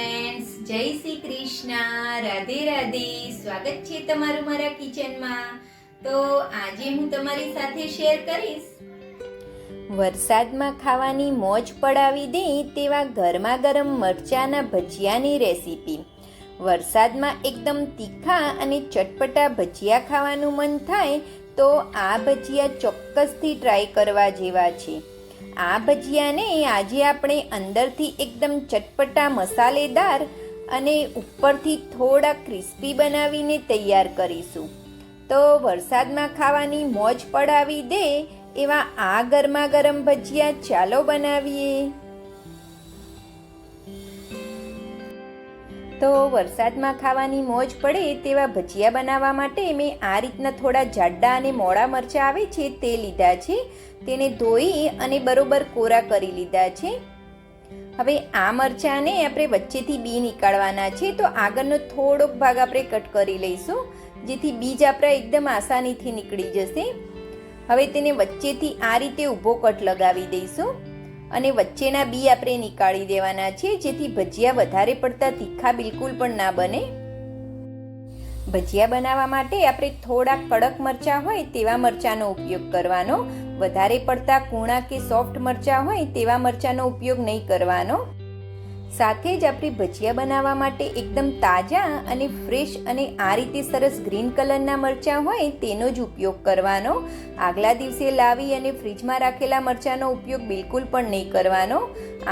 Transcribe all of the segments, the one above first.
Friends, જય શ્રી કૃષ્ણ, રાધે રાધે. સ્વાગત છે તમારું મારા કિચનમાં. તો આજે હું તમારી સાથે શેર કરીશ વરસાદમાં ખાવાની મોજ પડાવી દે તેવા ગરમા ગરમ મરચાના ભજીયાની રેસીપી. વરસાદમાં એકદમ તીખા અને ચટપટા ભજીયા ખાવાનું મન થાય તો આ ભજીયા ચોક્કસથી ટ્રાય કરવા જેવા છે. આ ભજીયાને આજે આપણે અંદરથી એકદમ ચટપટા મસાલેદાર અને ઉપરથી થોડા ક્રિસ્પી બનાવીને તૈયાર કરીશું. તો વરસાદમાં ખાવાની મોજ પડાવી દે એવા આ ગરમા ગરમ ભજીયા ચાલો બનાવીએ. તો વરસાદમાં ખાવાની મોજ પડે તેવા ભજીયા બનાવવા માટે મેં આ રીતના થોડા જાડા અને મોડા મરચાં આવે છે તે લીધા છે. તેને ધોઈ અને બરોબર કોરા કરી લીધા છે. હવે આ મરચાંને આપણે વચ્ચેથી બી નીકાળવાના છે, તો આગળનો થોડોક ભાગ આપણે કટ કરી લઈશું જેથી બીજ આપણા એકદમ આસાનીથી નીકળી જશે. હવે તેને વચ્ચેથી આ રીતે ઊભો કટ લગાવી દઈશું અને વચ્ચેના બી આપણે નીકાળી દેવાના છે જેથી ભજીયા વધારે પડતા તીખા બિલકુલ પણ ના બને. ભજીયા બનાવવા માટે આપણે થોડા કડક મરચાં હોય તેવા મરચાંનો ઉપયોગ કરવાનો. વધારે પડતા કૂણા કે સોફ્ટ મરચાં હોય તેવા મરચાંનો ઉપયોગ નહીં કરવાનો. સાથે જ આપણે ભજીયા બનાવવા માટે એકદમ તાજા અને ફ્રેશ અને આ રીતે સરસ ગ્રીન કલરના મરચાં હોય તેનો જ ઉપયોગ કરવાનો. આગલા દિવસે લાવી અને ફ્રીજમાં રાખેલા મરચાંનો ઉપયોગ બિલકુલ પણ નહીં કરવાનો.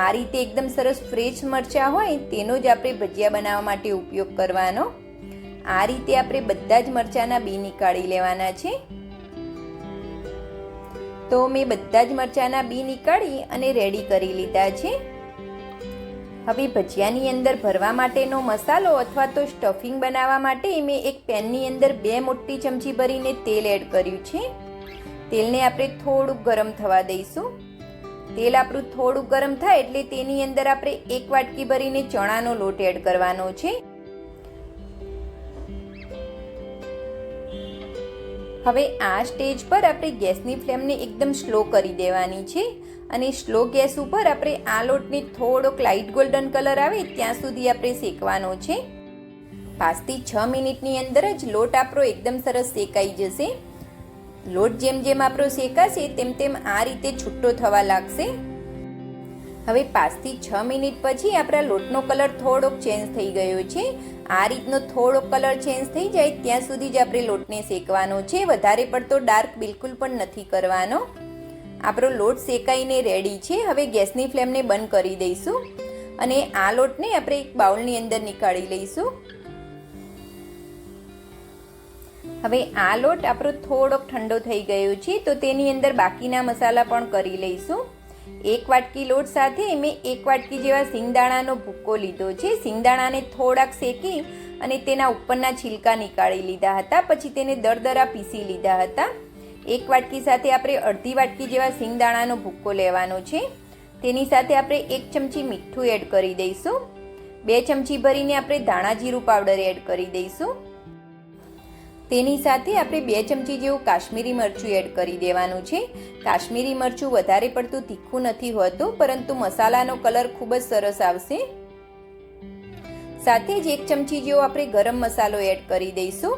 આ રીતે એકદમ સરસ ફ્રેશ મરચાં હોય તેનો જ આપણે ભજીયા બનાવવા માટે ઉપયોગ કરવાનો. આ રીતે આપણે બધા જ મરચાંના બી નીકાળી લેવાના છે. તો મેં બધા જ મરચાંના બી નીકાળી અને રેડી કરી લીધા છે. હવે ભજીયાની અંદર ભરવા માટેનો મસાલો અથવા તો સ્ટફિંગ બનાવવા માટે મેં એક પેનની અંદર 2 મોટી ચમચી ભરીને તેલ એડ કર્યું છે. તેલને આપણે થોડુંક ગરમ થવા દઈશું. તેલ આપણું થોડુંક ગરમ થાય એટલે તેની અંદર આપણે 1 વાટકી ભરીને ચણાનો લોટ એડ કરવાનો છે. હવે આ સ્ટેજ પર આપણે ગેસની ફ્લેમને એકદમ સ્લો કરી દેવાની છે અને સ્લો ગેસ ઉપર આપણે આ લોટને થોડોક લાઇટ ગોલ્ડન કલર આવે ત્યાં સુધી આપણે શેકવાનો છે. 5 થી 6 મિનિટની અંદર જ લોટ આપણો એકદમ સરસ શેકાઈ જશે. લોટ જેમ જેમ આપણો શેકાશે તેમ તેમ આ રીતે છૂટો થવા લાગશે. હવે 5 થી 6 મિનિટ પછી આપણા લોટનો કલર થોડોક ચેન્જ થઈ ગયો છે. આ રીતનો થોડોક કલર ચેન્જ થઈ જાય ત્યાં સુધી જ આપણે લોટને શેકવાનો છે. વધારે પડતો ડાર્ક બિલકુલ પણ નથી કરવાનો. આપણો લોટ શેકાઈને રેડી છે. હવે ગેસની ફ્લેમને બંધ કરી દઈશું અને આ લોટને આપણે એક બાઉલની અંદર નીકાળી લઈશું. હવે આ લોટ આપણો થોડોક ઠંડો થઈ ગયો છે તો તેની અંદર બાકીના મસાલા પણ કરી લઈશું. 1 વાટકી લોટ સાથે મેં 1 વાટકી જેવા સિંગદાણાનો ભૂક્કો લીધો છે. સિંગદાણાને થોડાક શેકી અને તેના ઉપરના છિલકા નીકાળી લીધા હતા. પછી તેને દરદરા પીસી લીધા હતા. 1 વાટકી સાથે આપણે અડધી વાટકી જેવા સિંગદાણાનો ભૂક્કો લેવાનો છે. તેની સાથે આપણે 1 ચમચી મીઠું એડ કરી દઈશું. 2 ચમચી ભરીને આપણે ધાણા જીરું પાવડર એડ કરી દઈશું. તેની સાથે આપણે 2 ચમચી જેવું કાશ્મીરી મરચું એડ કરી દેવાનું છે. કાશ્મીરી મરચું વધારે પડતું તીખું નથી હોતું પરંતુ મસાલાનો કલર ખૂબ જ સરસ આવશે. સાથે જ 1 ચમચી જેવો આપણે ગરમ મસાલો એડ કરી દઈશું.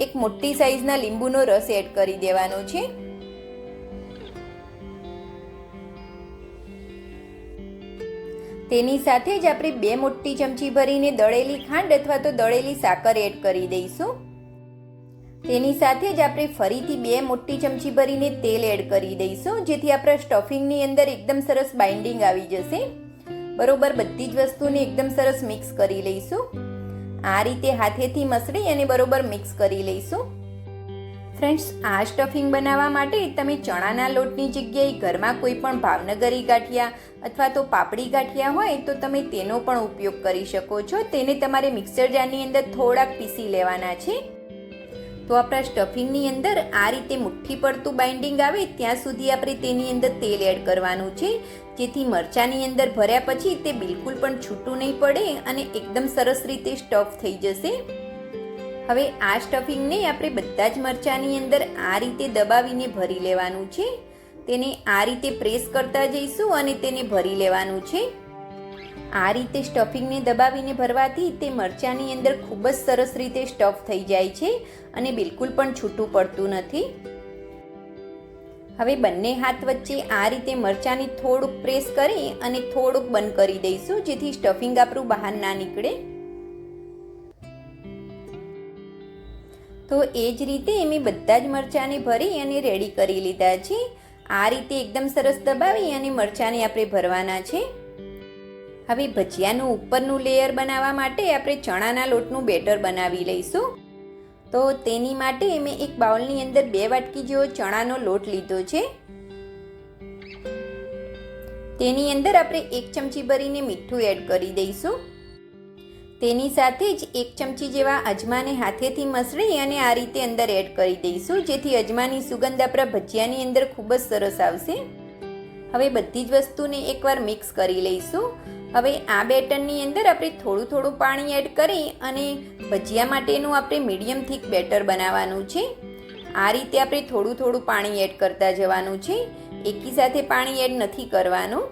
એક મોટી સાઈઝના લીંબુનો રસ એડ કરી દેવાનો છે. તેની સાથે જ આપણે 2 મોટી ચમચી ભરીને દળેલી ખાંડ અથવા તો દળેલી સાકર એડ કરી દઈશું. તેની સાથે જ આપણે ફરીથી 2 મોટી ચમચી ભરીને તેલ એડ કરી દઈશું જેથી આપણા સ્ટફિંગની અંદર એકદમ સરસ બાઇન્ડિંગ આવી જશે. બરોબર બધી જ વસ્તુને એકદમ સરસ મિક્સ કરી લઈશું. આ રીતે હાથેથી મસળી અને બરોબર મિક્સ કરી લઈશું. ફ્રેન્ડ્સ, આ સ્ટફિંગ બનાવવા માટે તમે ચણાના લોટની જગ્યાએ ઘરમાં કોઈ પણ ભાવનગરી ગાંઠિયા અથવા તો પાપડી ગાંઠિયા હોય તો તમે તેનો પણ ઉપયોગ કરી શકો છો. તેને તમારે મિક્સર જારની અંદર થોડાક પીસી લેવાના છે. તો આપણા સ્ટફિંગની અંદર આ રીતે મુઠ્ઠી પડતું બાઇન્ડિંગ આવે ત્યાં સુધી આપણે તેની અંદર તેલ એડ કરવાનું છે જેથી મરચાંની અંદર ભર્યા પછી તે બિલકુલ પણ છૂટું નહીં પડે અને એકદમ સરસ રીતે સ્ટફ થઈ જશે. હવે આ સ્ટફિંગને આપણે બધા જ મરચાંની અંદર આ રીતે દબાવીને ભરી લેવાનું છે. તેને આ રીતે પ્રેસ કરતા જઈશું અને તેને ભરી લેવાનું છે. આ રીતે સ્ટફિંગને દબાવીને ભરવાથી તે મરચાંની અંદર ખૂબ જ સરસ રીતે સ્ટફ થઈ જાય છે અને બિલકુલ પણ છૂટું પડતું નથી. હવે બંને હાથ વચ્ચે આ રીતે મરચાંને થોડુંક પ્રેસ કરી અને થોડુંક બંધ કરી દઈશું, જેથી સ્ટફિંગ આપણું બહાર ના નીકળે. તો એ જ રીતે મેં બધા જ મરચાંને ભરી અને રેડી કરી લીધા છે. આ રીતે એકદમ સરસ દબાવી અને મરચાંને આપણે ભરવાના છે. હવે ભજીયાનું ઉપરનું લેયર બનાવવા માટે આપણે ચણાના લોટનું બેટર બનાવી લઈશું. તો તેની માટે મેં એક બાઉલની અંદર 2 વાટકી જેવો ચણાનો લોટ લીધો છે. તેની અંદર આપણે 1 ચમચી ભરીને મીઠું એડ કરી દઈશું. તેની સાથે જ 1 ચમચી જેવા અજમાને હાથેથી મસળી અને આ રીતે અંદર એડ કરી દઈશું, જેથી અજમાની સુગંધ આપણા ભજીયાની અંદર ખૂબ જ સરસ આવશે. હવે બધી જ વસ્તુને એકવાર મિક્સ કરી લઈશું. હવે આ બેટરની અંદર આપણે થોડું પાણી એડ કરી અને ભજીયા માટેનું આપણે મીડિયમ થીક બેટર બનાવવાનું છે. આ રીતે આપણે થોડું પાણી એડ કરતા જવાનું છે, એકી સાથે પાણી એડ નથી કરવાનું.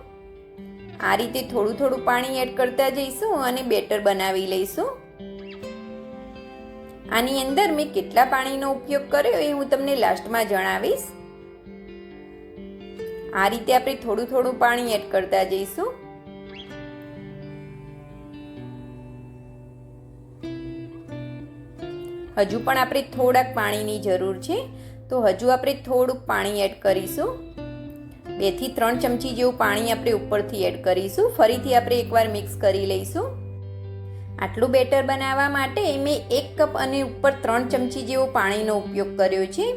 આ રીતે થોડું પાણી એડ કરતા જઈશું અને બેટર બનાવી લઈશું. આની અંદર મેં કેટલા પાણીનો ઉપયોગ કર્યો એ હું તમને લાસ્ટમાં જણાવીશ. આ રીતે આપણે થોડું પાણી એડ કરતા જઈશું. હજુ પણ આપણે થોડાક પાણીની જરૂર છે, તો હજુ આપણે થોડુંક પાણી એડ કરીશું. 2 થી 3 ચમચી જેવું પાણી આપણે ઉપરથી એડ કરીશું. ફરીથી આપણે એકવાર મિક્સ કરી લઈશું. આટલું બેટર બનાવવા માટે મેં 1 કપ અને ઉપર 3 ચમચી જેવો પાણીનો ઉપયોગ કર્યો છે.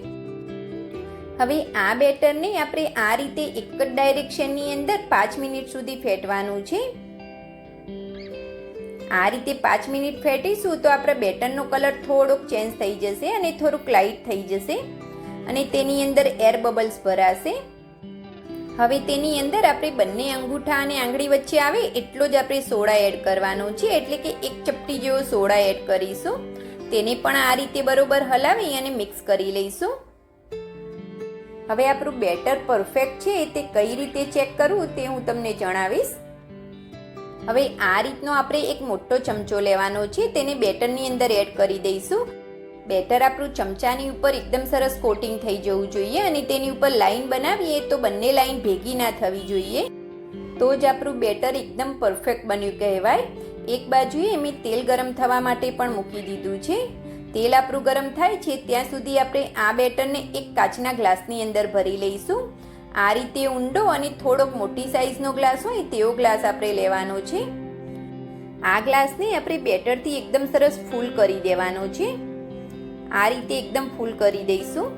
હવે આ બેટરને આપણે આ રીતે એક જ ડાયરેક્શનની અંદર 5 મિનિટ સુધી ફેટવાનું છે. આ રીતે 5 મિનિટ ફેટીશું તો આપણા બેટરનો કલર થોડોક ચેન્જ થઈ જશે અને થોડુંક લાઇટ થઈ જશે અને તેની અંદર એર બબલ્સ ભરાશે. હવે તેની અંદર આપણે બંને અંગૂઠા અને આંગળી વચ્ચે આવે એટલો જ આપણે સોડા એડ કરવાનો છે, એટલે કે 1 ચપટી જેવો સોડા એડ કરીશું. તેને પણ આ રીતે બરોબર હલાવી અને મિક્સ કરી લઈશું. હવે આપણું બેટર પરફેક્ટ છે તે કઈ રીતે ચેક કરવું તે હું તમને જણાવીશ. હવે આ રીતનો આપણે એક મોટો ચમચો લેવાનો છે, તેને બેટરની અંદર એડ કરી દઈશું. બેટર આપણું ચમચાની ઉપર એકદમ સરસ કોટિંગ થઈ જવું જોઈએ અને તેની ઉપર લાઈન બનાવીએ તો બંને લાઈન ભેગી ના થવી જોઈએ, તો જ આપણું બેટર એકદમ પરફેક્ટ બન્યું કહેવાય. એક બાજુએ મેં તેલ ગરમ થવા માટે પણ મૂકી દીધું છે. તેલ આપણું ગરમ થાય છે ત્યાં સુધી આપણે આ બેટરને એક કાચના ગ્લાસની અંદર ભરી લઈશું. આ રીતે ઊંડો અને થોડોક મોટી સાઈઝનો ગ્લાસ હોય તેવો ગ્લાસ આપણે લેવાનો છે. આ ગ્લાસને આપણે બેટરથી એકદમ સરસ ફૂલ કરી દેવાનો છે. આ રીતે એકદમ ફૂલ કરી દઈશું.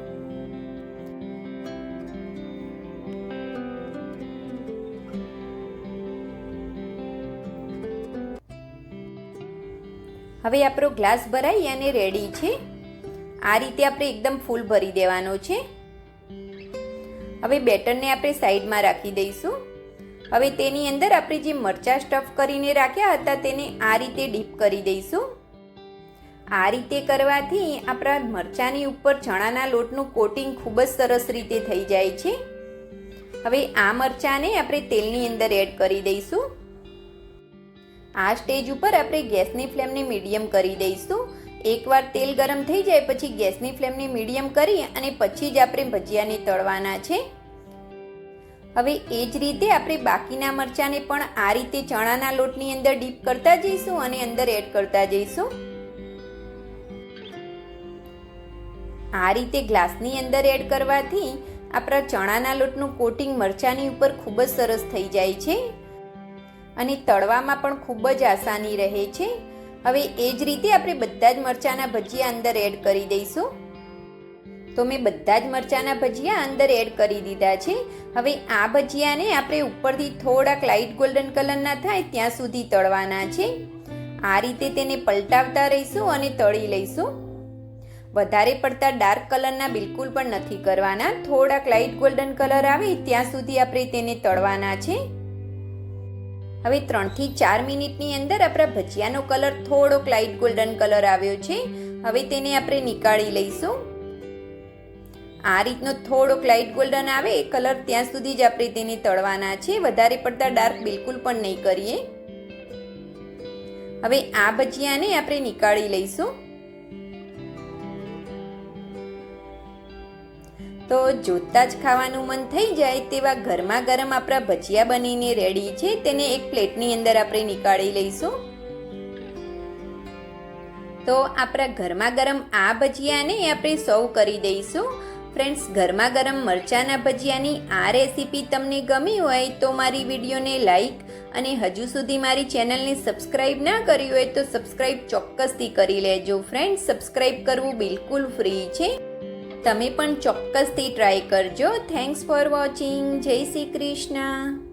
હવે આપણો ગ્લાસ ભરાઈ અને રેડી છે. આ રીતે આપણે એકદમ ફૂલ ભરી દેવાનો છે. હવે બેટરને આપણે સાઈડમાં રાખી દઈશું. હવે તેની અંદર આપણે જે મરચાં સ્ટફ કરીને રાખ્યા હતા તેને આ રીતે ડીપ કરી દઈશું. આ રીતે કરવાથી આપણા મરચાંની ઉપર ચણાના લોટનું કોટિંગ ખૂબ જ સરસ રીતે થઈ જાય છે. હવે આ મરચાંને આપણે તેલની અંદર એડ કરી દઈશું. આ સ્ટેજ ઉપર આપણે ગેસની ફ્લેમને મીડિયમ કરી દઈશું. એકવાર તેલ ગરમ થઈ જાય પછી ગેસની ફ્લેમને મીડિયમ કરી અને પછી જ આપણે ભજીયાને તળવાના છે. હવે એ જ રીતે આપણે બાકીના મરચાંને પણ આ રીતે ચણાના લોટની અંદર ડીપ કરતા જઈશું અને અંદર એડ કરતા જઈશું. આ રીતે ગ્લાસની અંદર એડ કરવાથી આપણા ચણાના લોટનું કોટિંગ મરચાંની ઉપર ખૂબ જ સરસ થઈ જાય છે અને તળવામાં પણ ખૂબ જ આસાની રહે છે. હવે એ જ રીતે આપણે બધા જ મરચાંના ભજીયા અંદર એડ કરી દઈશું. તો મેં બધા જ મરચાંના ભજીયા અંદર એડ કરી દીધા છે. હવે આ ભજીયાને આપણે ઉપરથી થોડાક લાઇટ ગોલ્ડન કલરના થાય ત્યાં સુધી તળવાના છે. આ રીતે તેને પલટાવતા રહીશું અને તળી લઈશું. વધારે પડતા ડાર્ક કલરના બિલકુલ પણ નથી કરવાના. થોડાક લાઇટ ગોલ્ડન કલર આવે ત્યાં સુધી આપણે તેને તળવાના છે. હવે 3 થી 4 મિનિટની અંદર આપણા ભજીયાનો કલર થોડોક લાઇટ ગોલ્ડન કલર આવ્યો છે. હવે તેને આપણે નીકાળી લઈશું. આ રીતનો થોડોક લાઇટ ગોલ્ડન આવે કલર ત્યાં સુધી જ આપણે તેને તળવાના છે. વધારે પડતા ડાર્ક બિલકુલ પણ નહીં કરીએ. હવે આ ભજીયાને આપણે નીકાળી લઈશું. તો જોતાં જ ખાવાનું મન થઈ જાય તેવા ગરમા ગરમ આપણા ભજીયા બનીને રેડી છે. તેને એક પ્લેટની અંદર આપણે નીકાળી લઈશું. તો આપણા ગરમા ગરમ આ ભજીયાને આપણે સર્વ કરી દઈશું. ફ્રેન્ડ્સ, ગરમા ગરમ મરચાંના ભજીયાની આ રેસીપી તમને ગમી હોય તો મારી વિડીયોને લાઈક અને હજુ સુધી મારી ચેનલને સબસ્ક્રાઈબ ના કરી હોય તો સબસ્ક્રાઈબ ચોક્કસથી કરી લેજો. ફ્રેન્ડ્સ, સબસ્ક્રાઈબ કરવું બિલકુલ ફ્રી છે. તમે પણ ચોક્કસથી ટ્રાય કરજો. Thanks for watching. જય શ્રી કૃષ્ણ.